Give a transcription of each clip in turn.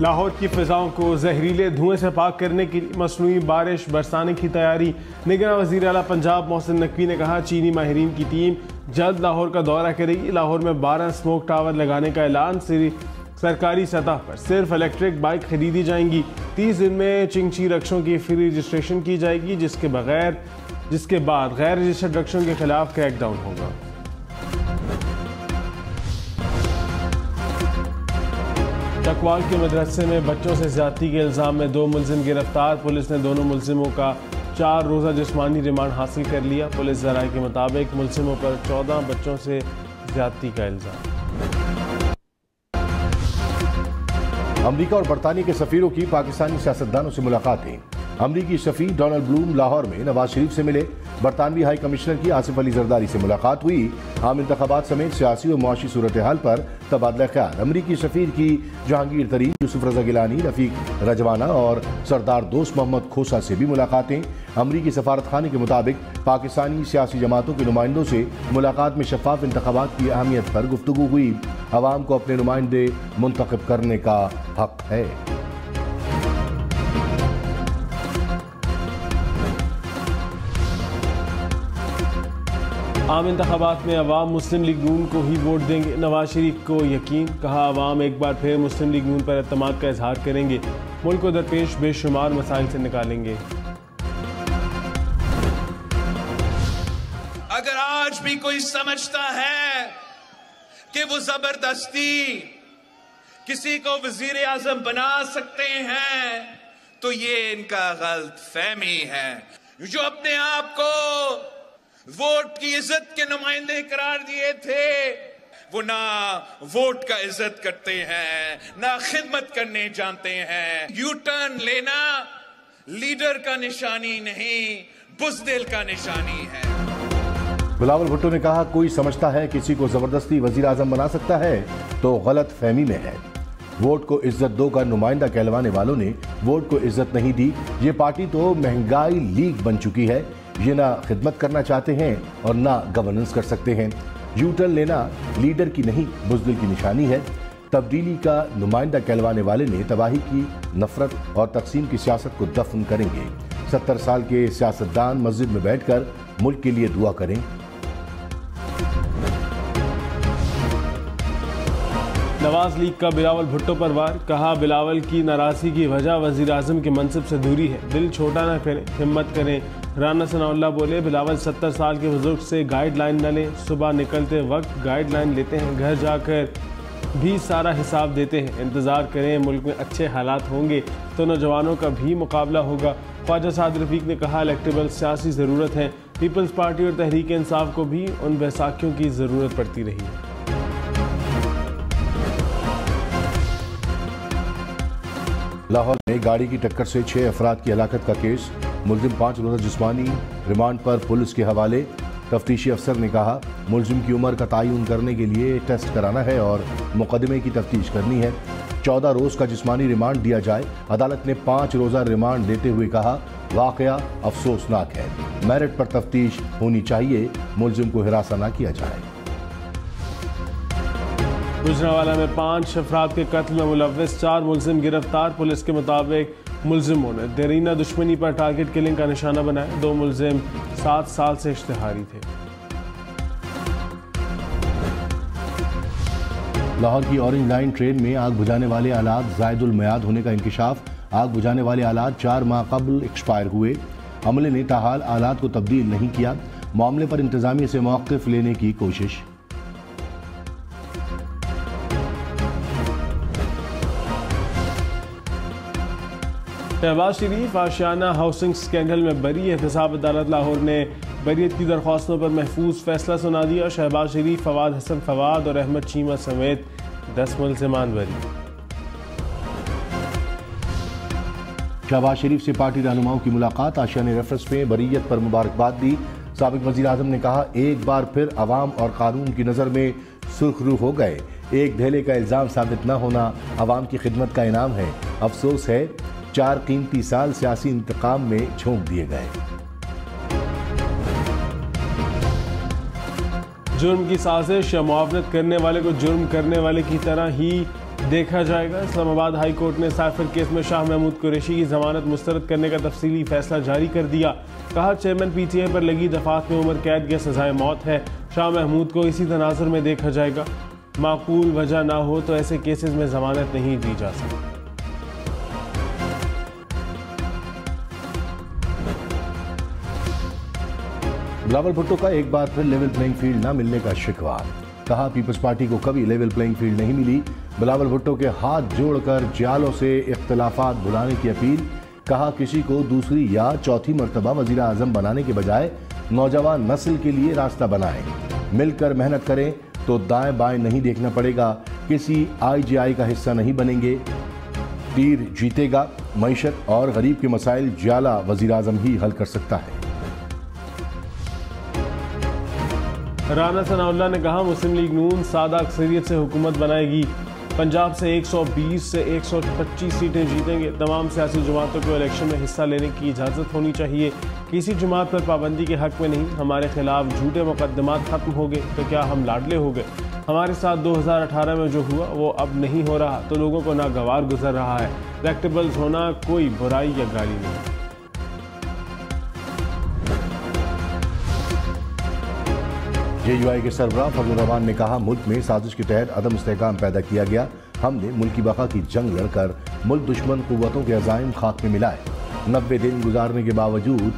लाहौर की फ़िज़ाओं को जहरीले धुएं से पाक करने की मसनूई बारिश बरसाने की तैयारी। निगरान वज़ीर आला पंजाब मोहसिन नकवी ने कहा, चीनी माहिरीन की टीम जल्द लाहौर का दौरा करेगी। लाहौर में 12 स्मोक टावर लगाने का ऐलान। सरकारी सतह पर सिर्फ इलेक्ट्रिक बाइक खरीदी जाएंगी। 30 दिन में चिंगची रक्षों की फ्री रजिस्ट्रेशन की जाएगी, जिसके बाद गैर रजिस्टर्ड रक्षों के खिलाफ क्रैकडाउन होगा। चकवाल के मदरसे में बच्चों से ज्यादती के इल्जाम में 2 मुलजिम गिरफ्तार। पुलिस ने दोनों मुलजिमों का 4 रोज़ा जिस्मानी रिमांड हासिल कर लिया। पुलिस ज़राए के मुताबिक मुलजिमों पर 14 बच्चों से ज्यादती का इल्जाम। अमरीका और बरतानिया के सफीरों की पाकिस्तानी सियासतदानों से मुलाकातें। अमरीकी सफीर डोनाल्ड ब्लूम लाहौर में नवाज शरीफ से मिले। बरतानवी हाई कमिश्नर की आसिफ अली जरदारी से मुलाकात हुई। आम इंतखाबात समेत सियासी और मुआशी सूरत हाल पर तबादला ख्याल। अमरीकी सफीर की जहांगीर तरीन, यूसुफ रजा गिलानी, रफीक रजवाना और सरदार दोस्त मोहम्मद खोसा से भी मुलाकातें। अमरीकी सफारत खाने के मुताबिक पाकिस्तानी सियासी जमातों के नुमाइंदों से मुलाकात में शफाफ इंतखाबात की अहमियत पर गुफ्तगू हुई। अवाम को अपने नुमाइंदे मुंतखब करने का हक है। आम इंतखाबात में अवाम मुस्लिम लीग नून को ही वोट देंगे। नवाज शरीफ को यकीन, कहा अवाम एक बार फिर मुस्लिम लीग नून पर एतमाद का इजहार करेंगे। मुल्क को दरपेश बेशुमार मसाइल से निकालेंगे। अगर आज भी कोई समझता है कि वो जबरदस्ती किसी को वजीर आजम बना सकते हैं, तो ये इनका गलत फहमी है। जो अपने आप को वोट की इज्जत के नुमाइंदे करार दिए थे, वो ना वोट का इज्जत करते हैं, ना खिदमत करने जानते हैं। यू टर्न लेना लीडर का निशानी नहीं, बुज़दिल का निशानी है। बिलावल भुट्टो ने कहा, कोई समझता है किसी को जबरदस्ती वजीर आजम बना सकता है तो गलत फहमी में है। वोट को इज्जत दो का नुमाइंदा कहलवाने वालों ने वोट को इज्जत नहीं दी। ये पार्टी तो महंगाई लीग बन चुकी है। ये ना खिदमत करना चाहते हैं और ना गवर्नेंस कर सकते हैं। यू टर्न लेना लीडर की नहीं, बुज़दिल की निशानी है। तब्दीली का नुमाइंदा कहलवाने वाले ने तबाही की, नफरत और तकसीम की सियासत को दफन करेंगे। 70 साल के सियासतदान मस्जिद में बैठकर मुल्क के लिए दुआ करें। नवाज लीग का बिलावल भुट्टो पर वार, कहा बिलावल की नाराजगी की वजह वजीर आजम के मनसब से दूरी है। दिल छोटा ना करें, हिम्मत करें। राना सनाउल्लाह बोले, बिलावल 70 साल के बुजुर्ग से गाइडलाइन न लें। सुबह निकलते वक्त गाइडलाइन लेते हैं, घर जाकर भी सारा हिसाब देते हैं। इंतज़ार करें, मुल्क में अच्छे हालात होंगे तो नौजवानों का भी मुकाबला होगा। ख्वाजा साद रफीक ने कहा, इलेक्टेबल सियासी ज़रूरत है। पीपल्स पार्टी और तहरीक इंसाफ को भी उन बैसाखियों की ज़रूरत पड़ती रही है। लाहौर में गाड़ी की टक्कर से 6 अफराद की हलाकत का केस। मुलजिम 5 रोज़ा जिस्मानी रिमांड पर पुलिस के हवाले। तफ्तीशी अफसर ने कहा, मुलजिम की उम्र का तयन करने के लिए टेस्ट कराना है और मुकदमे की तफ्तीश करनी है। 14 रोज़ का जिस्मानी रिमांड दिया जाए। अदालत ने 5 रोज़ा रिमांड देते हुए कहा, वाक़या अफसोसनाक है। मेरिट पर तफ्तीश होनी चाहिए, मुलजिम को हिरासा न किया जाए। गुजरांवाला में 5 अफराद के कत्ल में मुलव्वस 4 मुलजिम गिरफ्तार। पुलिस के मुताबिक मुलजिमों ने देरीना दुश्मनी पर टारगेट किलिंग का निशाना बनाया। 2 मुलजिम 7 साल से इश्तिहारी थे। लाहौर की ऑरेंज लाइन ट्रेन में आग बुझाने वाले आलात ज़ायदुल मियाद होने का इंकिशाफ। आग बुझाने वाले आलात 4 माह कबल एक्सपायर हुए। अमले ने ताहाल आलात को तब्दील नहीं किया। मामले पर इंतजामिया से मौक़िफ़ लेने की कोशिश। शहबाज शरीफ आशियाना हाउसिंग स्कैंडल में बरी। एहतसाब अदालत लाहौर ने बरीयत की दरख्वास्तों पर महफूज फैसला सुना दिया। शहबाज शरीफ, फवाद हसन फवाद और अहमद चीमा समेत 10 मुलज़िमान बरी। शहबाज शरीफ से पार्टी रहनुमाओं की मुलाकात। आशिया ने रेफरेंस में बरीयत पर मुबारकबाद दी। साबिक वज़ीर आज़म ने कहा, एक बार फिर अवाम और कानून की नज़र में सुर्खरू हो गए। एक धेले का इल्ज़ाम साबित न होना अवाम की खिदमत का इनाम है। अफसोस है 4 कीमती साल सियासी इंतकाम में झोंक दिए गए। जुर्म की साजिश या मुआवनत करने वाले को जुर्म करने वाले की तरह ही देखा जाएगा। इस्लामाबाद हाई कोर्ट ने साइफर केस में शाह महमूद कुरैशी की जमानत मुस्तरद करने का तफसीली फैसला जारी कर दिया। कहा, चेयरमैन पीटीआई पर लगी दफात में उम्र कैद या सजाए मौत है। शाह महमूद को इसी तनाजुर में देखा जाएगा। माकूल वजह ना हो तो ऐसे केसेस में जमानत नहीं दी जा सकती। बिलावल भुट्टो का एक बार फिर लेवल प्लेइंग फील्ड न मिलने का शिकवा। कहा, पीपल्स पार्टी को कभी लेवल प्लेइंग फील्ड नहीं मिली। बिलावल भुट्टो के हाथ जोड़कर जालों से इख्तलाफात भुलाने की अपील। कहा, किसी को दूसरी या चौथी मर्तबा वजीर आजम बनाने के बजाय नौजवान नस्ल के लिए रास्ता बनाएं। मिलकर मेहनत करें तो दाएं बाएं नहीं देखना पड़ेगा। किसी IGI का हिस्सा नहीं बनेंगे। तीर जीतेगा। मईशत और गरीब के मसाइल जाला वजीर आजम ही हल कर सकता है। राना सनाउल्लाह ने कहा, मुस्लिम लीग नून सादा अक्सरियत से हुकूमत बनाएगी। पंजाब से 120 से 125 सीटें जीतेंगे। तमाम सियासी जमातों को इलेक्शन में हिस्सा लेने की इजाज़त होनी चाहिए। किसी जमात पर पाबंदी के हक में नहीं। हमारे खिलाफ झूठे मुकदमात खत्म हो गए तो क्या हम लाडले हो गए? हमारे साथ 2018 में जो हुआ वो अब नहीं हो रहा तो लोगों को नागवार गुजर रहा है। रेक्टेबल्स होना कोई बुराई या गाली नहीं। JUI के सरबराह फजलुर रहमान ने कहा, मुल्क में साजिश के तहत अदम इस्तेहकाम पैदा किया गया। हमने मुल्क की बका की जंग लड़कर मुल्क दुश्मन कुव्वतों के अज़ाइम खाक में मिलाए। 90 दिन गुजारने के बावजूद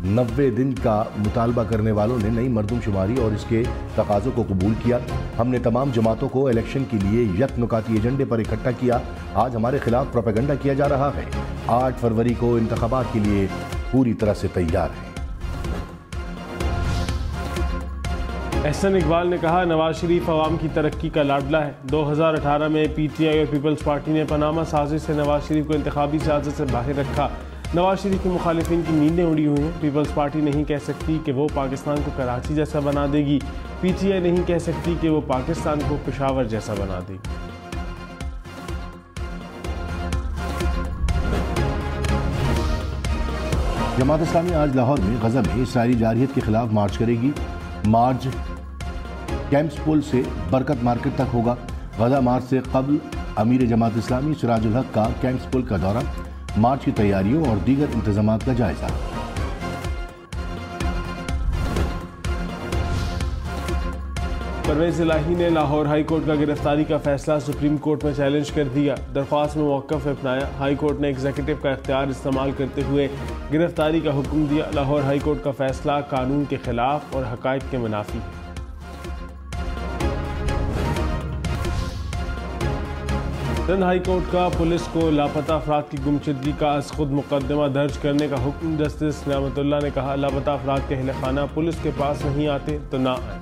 90 दिन का मुतालबा करने वालों ने नई मरदमशुमारी और इसके तकाज़ों को कबूल किया। हमने तमाम जमातों को इलेक्शन के लिए यकनुकाती एजेंडे पर इकट्ठा किया। आज हमारे खिलाफ प्रोपेगेंडा किया जा रहा है। 8 फरवरी को इंतखाबात के लिए पूरी तरह से तैयार है। एहसन इकबाल ने कहा, नवाज शरीफ अवाम की तरक्की का लाडला है। 2018 में PTI और पीपल्स पार्टी ने पनामा साजिश से नवाज शरीफ को इंतखाबी सियासत से बाहर रखा। नवाज शरीफ के मुखालिफिन की नींदें उड़ी हुई हैं। पीपल्स पार्टी नहीं कह सकती कि वो पाकिस्तान को कराची जैसा बना देगी। PTI नहीं कह सकती कि वो पाकिस्तान को पेशावर जैसा बना देगी। जमात इस्लामी आज लाहौर में गजा में इसराइली जारहियत के खिलाफ मार्च करेगी। मार्च कैंप्स पुल से बरकत मार्केट तक होगा। गजा मार्च से कबल अमीर जमात इस्लामी सिराजुल हक का कैंप्स पुल का दौरा, मार्च की तैयारियों और दीगर इंतजामात का जायजा। परवेज इलाही ने लाहौर हाई कोर्ट का गिरफ्तारी का फैसला सुप्रीम कोर्ट में चैलेंज कर दिया। दरख्वास्त में मौक़िफ़ अपनाया। हाई कोर्ट ने एग्जीक्यूटिव का इख्तियार इस्तेमाल करते हुए गिरफ्तारी का हुक्म दिया। लाहौर हाई कोर्ट का फैसला कानून के खिलाफ और हक़ाइक़ के मुनाफी है। सिंध हाई कोर्ट का पुलिस को लापता अफराद की गुमशुदगी का अज़ खुद मुकदमा दर्ज करने का हुक्म। जस्टिस नियामतुल्लाह ने कहा, लापता अफराद के अहल खाना पुलिस के पास नहीं आते तो ना आए।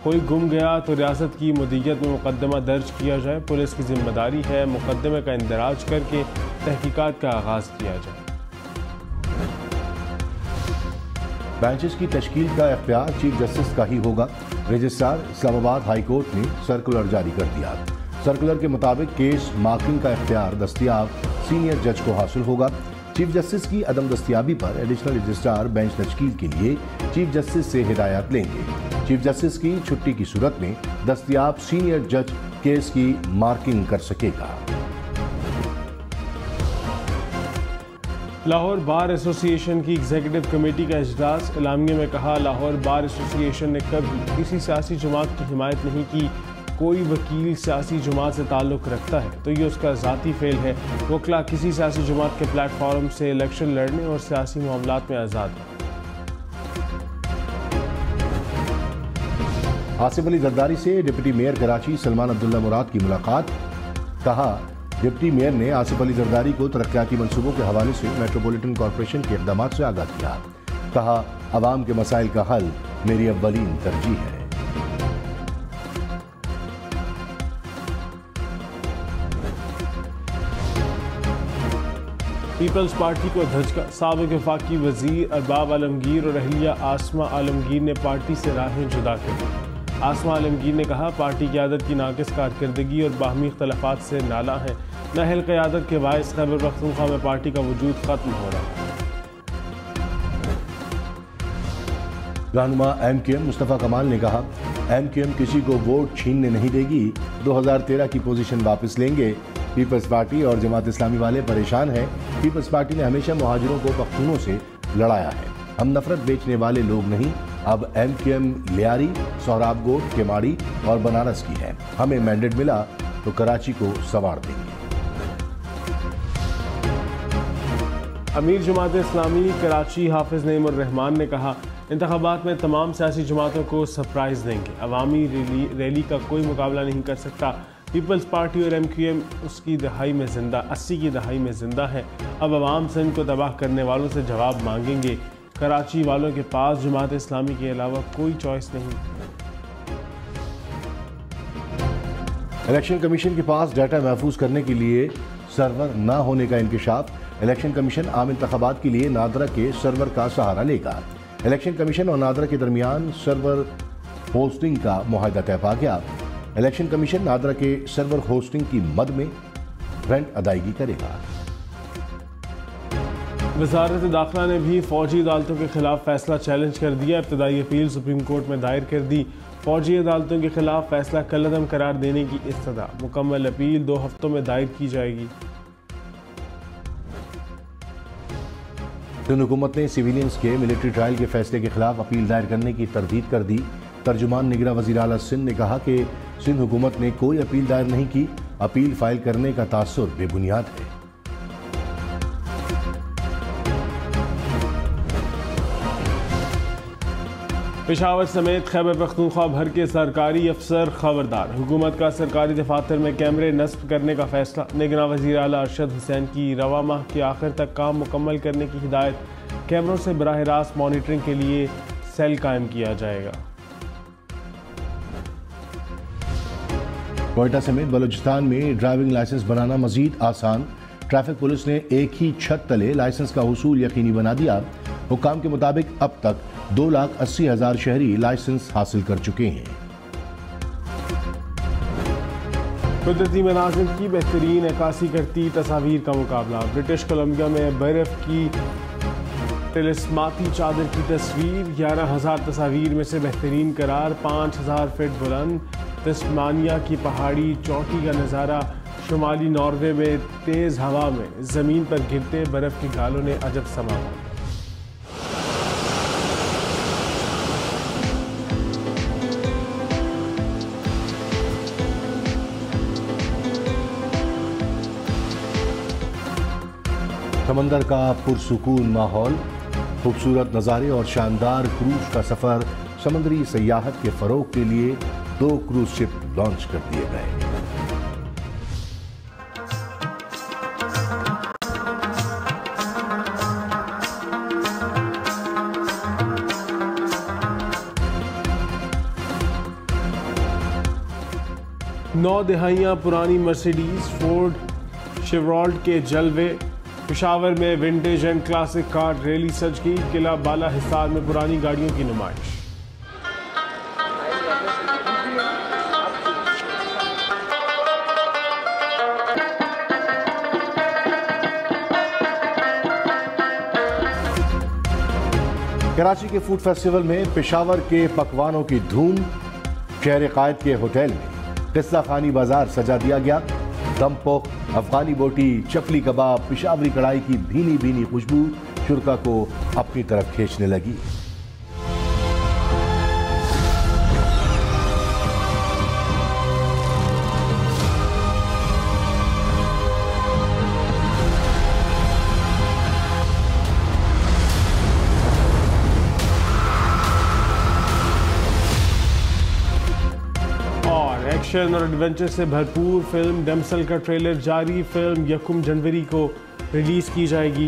कोई गुम गया तो रियासत की मुदीयत में मुकदमा दर्ज किया जाए। पुलिस की जिम्मेदारी है मुकदमे का इंदराज करके तहकीकात का आगाज़ किया जाए। बेंचेस की तश्कील का इख्तियार चीफ जस्टिस का ही होगा। रजिस्ट्रार इस्लामाबाद हाई कोर्ट ने सर्कुलर जारी कर दिया। सर्कुलर के मुताबिक केस मार्किंग का इख्तियार दस्तयाब सीनियर जज को हासिल होगा। चीफ जस्टिस की अदम दस्तयाबी पर एडिशनल रजिस्ट्रार बेंच तश्कील के लिए चीफ जस्टिस से हिदायत लेंगे। चीफ जस्टिस की छुट्टी की सूरत में दस्तयाब सीनियर जज केस की मार्किंग कर सकेगा। लाहौर बार एसोसिएशन की एग्जीक्यूटिव कमेटी का इजलास। इलामिया में कहा, लाहौर बार एसोसिएशन ने कभी किसी सियासी जमात की हिमायत नहीं की। कोई वकील सियासी जमात से ताल्लुक़ रखता है तो ये उसका ज़ाती फेल है। वकला किसी सियासी जमात के प्लेटफॉर्म से इलेक्शन लड़ने और सियासी मामलात में आज़ाद है। आसिफ अली जरदारी से डिप्टी मेयर कराची सलमान अब्दुल्ला मुराद की मुलाकात। कहा, डिप्टी मेयर ने आसिफ अली जरदारी को तरक्याती मंसूबों के हवाले से मेट्रोपॉलिटन कॉरपोरेशन के इक़दामात से आगाह किया। कहा, अवाम के मसाइल का हल मेरी अव्वलीन तरजीह है। पीपल्स पार्टी को धचका। साबिक वफाकी वजीर अरबाब आलमगीर और अहलिया आसमा आलमगीर ने पार्टी से राहें जुदा कर दी। आसमा आलमगीर ने कहा, पार्टी क़यादत की नाक़िस कारकर्दगी और बाहमी इख्तलाफात से नाला है। नाअहल क़यादत के बायस खैबर पख्तूनख्वा में पार्टी का वजूद ख़त्म हो रहा है। रहनुमा MKM मुस्तफ़ा कमाल ने कहा, MQM किसी को वोट छीनने नहीं देगी, 2013 की पोजीशन वापस लेंगे। पीपल्स पार्टी और जमात इस्लामी वाले परेशान हैं। पीपल्स पार्टी ने हमेशा मुहाजिरों को पख्तूनों से लड़ाया है। हम नफरत बेचने वाले लोग नहीं। अब MQM लियारी, सोहराबकोट, केमाड़ी और बनारस की है। हमें मैंडेट मिला तो कराची को संवार देंगे। अमीर जमात इस्लामी कराची हाफिज नईमुर रहमान ने कहा, इंतखाबात में तमाम सियासी जमातों को सरप्राइज देंगे। अवामी रैली का कोई मुकाबला नहीं कर सकता। पीपल्स पार्टी और MQM 80 की दहाई में जिंदा है। अब अवाम सिंध को तबाह करने वालों से जवाब मांगेंगे। कराची वालों के पास जमात इस्लामी के अलावा कोई चॉइस नहीं। इलेक्शन कमीशन के पास डाटा महफूज करने के लिए सर्वर न होने का इंकशाफ। इलेक्शन कमीशन आम इंतखाबात के लिए नादरा के सर्वर का सहारा लेगा। इलेक्शन कमीशन और नादरा के दरमियान सर्वर होस्टिंग का मुआहदा तय पा गया। इलेक्शन कमीशन नादरा के सर्वर होस्टिंग की मद में रेंट अदायगी करेगा। वजारत दाखिला ने भी फौजी अदालतों के खिलाफ फैसला चैलेंज कर दिया। इब्तदाई अपील सुप्रीम कोर्ट में दायर कर दी। फौजी अदालतों के खिलाफ फैसला कलअदम करार देने की इस्तदा। मुकम्मल अपील 2 हफ्तों में दायर की जाएगी। सिंध हुकूमत ने सिविलियंस के मिलिट्री ट्रायल के फैसले के खिलाफ अपील दायर करने की तरदीद कर दी। तर्जुमान निगरां वज़ीर आला सिंध ने कहा कि सिंध हुकूमत ने कोई अपील दायर नहीं की। अपील फाइल करने का तासुर बेबुनियाद है। पेशावर समेत खैबर पख्तूनख्वा भर के सरकारी अफसर खबरदार। हुकूमत का सरकारी दफातर में कैमरे नस्ब करने का फैसला। निगरां वज़ीर आला अरशद हुसैन की रवा माह के आखिर तक काम मुकम्मल करने की हिदायत। कैमरों से बराह रास्त मॉनिटरिंग के लिए सेल कायम किया जाएगा। कोयटा समेत बलूचिस्तान में ड्राइविंग लाइसेंस बनाना मजीद आसान। ट्रैफिक पुलिस ने एक ही छत तले लाइसेंस का हुसूल यकीनी बना दिया। हुक्काम के मुताबिक अब तक 2,80,000 शहरी लाइसेंस हासिल कर चुके हैं। कुदरती मनाज़िर की बेहतरीन अक्कासी करती तस्वीर का मुकाबला। ब्रिटिश कोलंबिया में बर्फ की तिलिस्माती चादर की तस्वीर। 11,000 तस्वीर में से बेहतरीन करार। 5,000 फीट बुलंद तस्मानिया की पहाड़ी चोटी का नज़ारा। शुमाली नॉर्वे में तेज़ हवा में ज़मीन पर गिरते बर्फ़ के गालों ने अजब समा। समंदर का पुरसुकून माहौल, खूबसूरत नज़ारे और शानदार क्रूज का सफ़र। समुद्री सयाहत के फ़रोग के लिए 2 क्रूज शिप लॉन्च कर दिए गए। नौ दहाइयाँ पुरानी मर्सिडीज फोर्ड शेवरॉल्ट के जलवे। पेशावर में vintage and classic car rally सज गई। किला बाला हिसार में पुरानी गाड़ियों की नुमाइश। कराची के फूड फेस्टिवल में पेशावर के पकवानों की धूम। शहर कायद के होटल में किस्सा खानी बाजार सजा दिया गया। दम पोख, अफगानी बोटी, चपली कबाब, पेशावरी कढ़ाई की भीनी भीनी खुशबू शुरका को अपनी तरफ खींचने लगी। एक्शन और एडवेंचर से भरपूर फिल्म डमसल का ट्रेलर जारी। फिल्म 1 जनवरी को रिलीज की जाएगी।